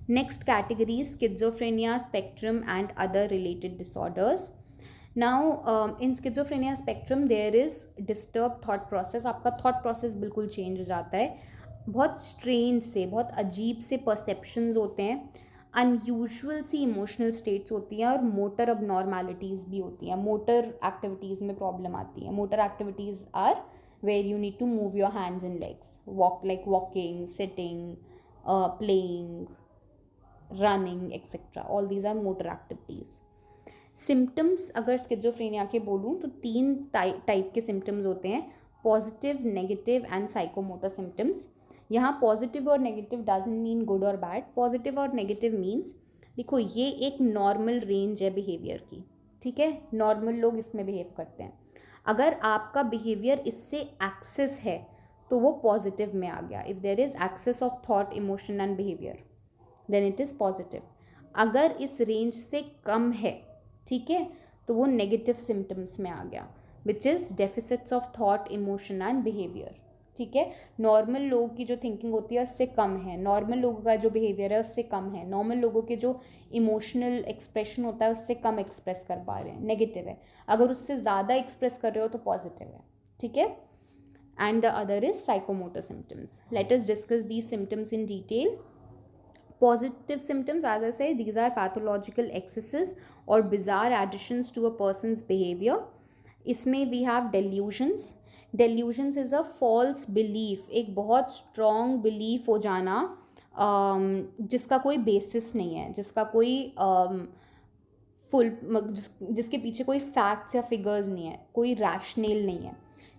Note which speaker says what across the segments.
Speaker 1: Next category is schizophrenia spectrum and other related disorders. Now in schizophrenia spectrum there is disturbed thought process. आपका thought process बिल्कुल change हो जाता है, बहुत strain से, बहुत अजीब से परसेप्शंस होते हैं, अनयूजुअल सी इमोशनल स्टेट्स होती हैं और मोटर abnormalities भी होती हैं. मोटर एक्टिविटीज़ में प्रॉब्लम आती है. Motor activities are where you need to move your hands and legs, walk like walking, sitting, playing, running, etc. All these are motor activities. Symptoms अगर स्किज़ोफ्रेनिया के बोलूँ तो 3 टाइप के सिम्टम्स होते हैं: positive, negative and psychomotor symptoms. यहाँ positive और negative doesn't mean good और बैड. पॉजिटिव और नेगेटिव मीन्स, देखो ये एक नॉर्मल रेंज है बिहेवियर की, ठीक है, नॉर्मल लोग इसमें बिहेव करते हैं. अगर आपका बिहेवियर इससे एक्सेस है तो वो पॉजिटिव में आ गया. If there is excess of thought, emotion and behaviour then it is positive. अगर इस रेंज से कम है, ठीक है, तो वो नेगेटिव सिम्टम्स में आ गया, which is deficits of thought, emotion and behaviour. ठीक है, नॉर्मल लोगों की जो थिंकिंग होती है उससे कम है, नॉर्मल लोगों का जो बिहेवियर है उससे कम है, नॉर्मल लोगों के जो इमोशनल एक्सप्रेशन होता है उससे कम एक्सप्रेस कर पा रहे हैं, नेगेटिव है. अगर उससे ज़्यादा एक्सप्रेस कर रहे हो तो पॉजिटिव है. ठीक है, and the other is psychomotor symptoms. Let us discuss these symptoms in detail. Positive symptoms, as I say, these are pathological excesses or bizarre additions to a person's behavior. इसमें we have delusions. Delusions is a false belief, एक बहुत strong belief हो जाना जिसका कोई basis नहीं है, जिसका कोई जिसके पीछे कोई facts या figures नहीं है, कोई rationale नहीं है.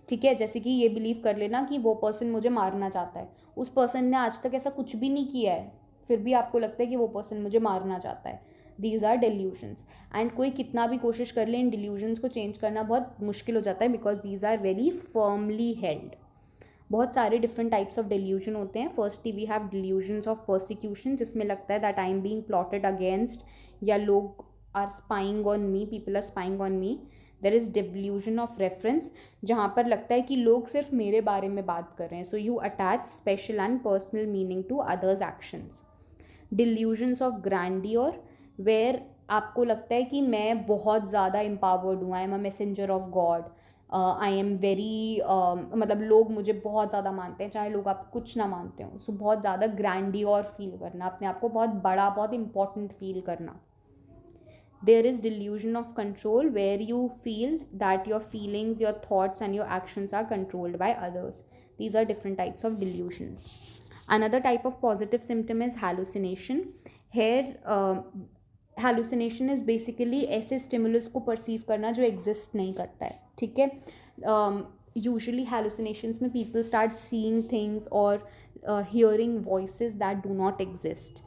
Speaker 1: ठीक है, जैसे कि ये बिलीव कर लेना कि वो पर्सन मुझे मारना चाहता है. उस पर्सन ने आज तक ऐसा कुछ भी नहीं किया है, फिर भी आपको लगता है कि वो पर्सन मुझे मारना चाहता है. These are delusions. एंड कोई कितना भी कोशिश कर ले इन डिल्यूजन्स को चेंज करना बहुत मुश्किल हो जाता है, because these are very firmly held. बहुत सारे डिफरेंट टाइप्स ऑफ डिल्यूजन होते हैं. Firstly we have delusions of persecution, जिसमें लगता है that I am being plotted against, या लोग are spying on me, people are spying on me. There is delusion of reference, जहाँ पर लगता है कि लोग सिर्फ मेरे बारे में बात कर रहे हैं. So you attach special and personal meaning to others actions. Delusions of grandeur, where आपको लगता है कि मैं बहुत ज़्यादा एम्पावर्ड हूँ, I am a messenger of God, I am very, मतलब लोग मुझे बहुत ज़्यादा मानते हैं चाहे लोग आप कुछ ना मानते हो. सो बहुत ज़्यादा ग्रैंडियर फील करना, अपने आप को बहुत बड़ा, बहुत इंपॉर्टेंट फील करना. There is delusion of control, where you feel that your feelings, your thoughts and your actions are controlled by others. These are different types of delusion. Another type of positive symptom is hallucination. Here hallucination is basically ऐसे stimulus को perceive करना जो exist नहीं करता है. ठीक है, usually hallucinations में people start seeing things or hearing voices that do not exist.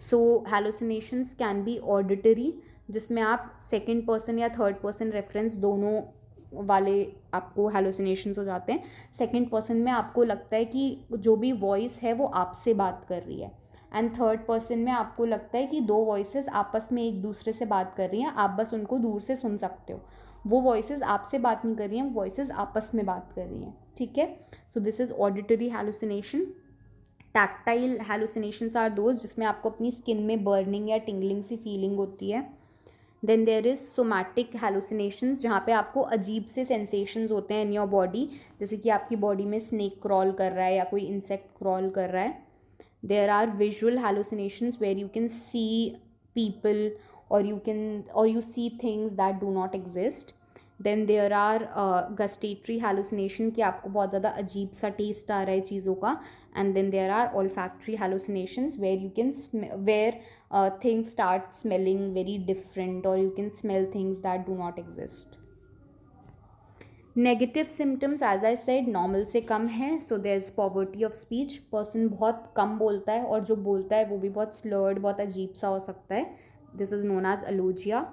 Speaker 1: So hallucinations can be auditory, जिसमें आप सेकेंड पर्सन या थर्ड पर्सन रेफरेंस दोनों वाले आपको हेलुसिनेशंस हो जाते हैं. सेकेंड पर्सन में आपको लगता है कि जो भी वॉइस है वो आपसे बात कर रही है, एंड थर्ड पर्सन में आपको लगता है कि दो वॉइसेस आपस में एक दूसरे से बात कर रही हैं, आप बस उनको दूर से सुन सकते हो. वो वॉइसेस आपसे बात नहीं कर रही हैं, वो वॉइसेस आपस में बात कर रही हैं. ठीक है, so this is auditory hallucination. Tactile hallucinations are those जिसमें आपको अपनी स्किन में बर्निंग या टिंगलिंग सी फीलिंग होती है. Then there is somatic hallucinations, जहाँ पे आपको अजीब से सेंसेशंस होते हैं इन योर बॉडी, जैसे कि आपकी बॉडी में स्नेक क्रॉल कर रहा है या कोई इंसेक्ट क्रॉल कर रहा है. There are visual hallucinations where you can see people और you see things that do not exist. Then there are gustatory hallucination, कि आपको बहुत ज़्यादा अजीब सा टेस्ट आ रहा है चीज़ों का. And then there are olfactory hallucinations where you can where things start smelling very different, or you can smell things that do not exist. Negative symptoms, as I said, normal से कम है. So there is poverty of speech. Person बहुत कम बोलता है और जो बोलता है वो भी बहुत slurred, बहुत अजीब सा हो सकता है. This is known as alogia.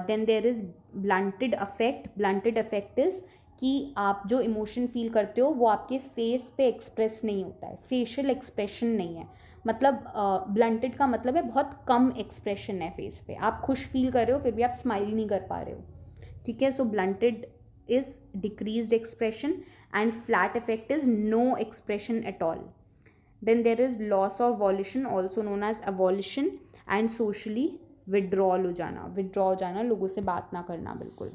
Speaker 1: Then there is blunted affect. Blunted affect is कि आप जो इमोशन फील करते हो वो आपके फेस पे एक्सप्रेस नहीं होता है, फेशियल एक्सप्रेशन नहीं है. मतलब ब्लंटेड का मतलब है बहुत कम एक्सप्रेशन है फेस पे, आप खुश फील कर रहे हो फिर भी आप स्माइल नहीं कर पा रहे हो. ठीक है, so blunted is decreased expression, and flat affect is no expression at all. Then there is loss of volition, also known as avolition, and socially withdrawal हो जाना, withdraw हो जाना, लोगों से बात ना करना बिल्कुल.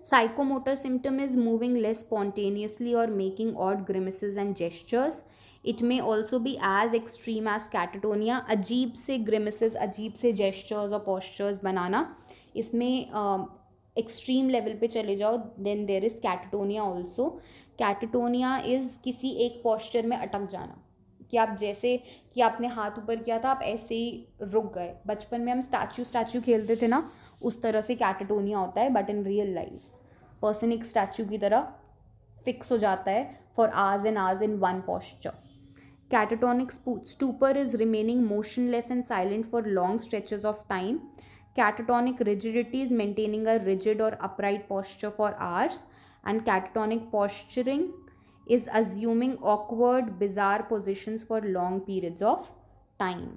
Speaker 1: Psychomotor symptom is moving less spontaneously or making odd grimaces and gestures. It may also be as extreme as catatonia. अजीब से grimaces, अजीब से gestures और postures बनाना, इसमें एक्सट्रीम लेवल पे चले जाओ. Then there is catatonia also. Catatonia is किसी एक पॉस्चर में अटक जाना, कि आप जैसे कि आपने हाथ ऊपर किया था, आप ऐसे ही रुक गए. बचपन में हम स्टैचू खेलते थे ना, उस तरह से कैटाटोनिया होता है. But in real life person एक स्टैचू की तरह फिक्स हो जाता है for hours and hours in one posture. Catatonic stupor is remaining motionless and silent for long stretches of time. Catatonic rigidity is maintaining a rigid or upright posture for hours. And catatonic posturing is assuming awkward, bizarre positions for long periods of time.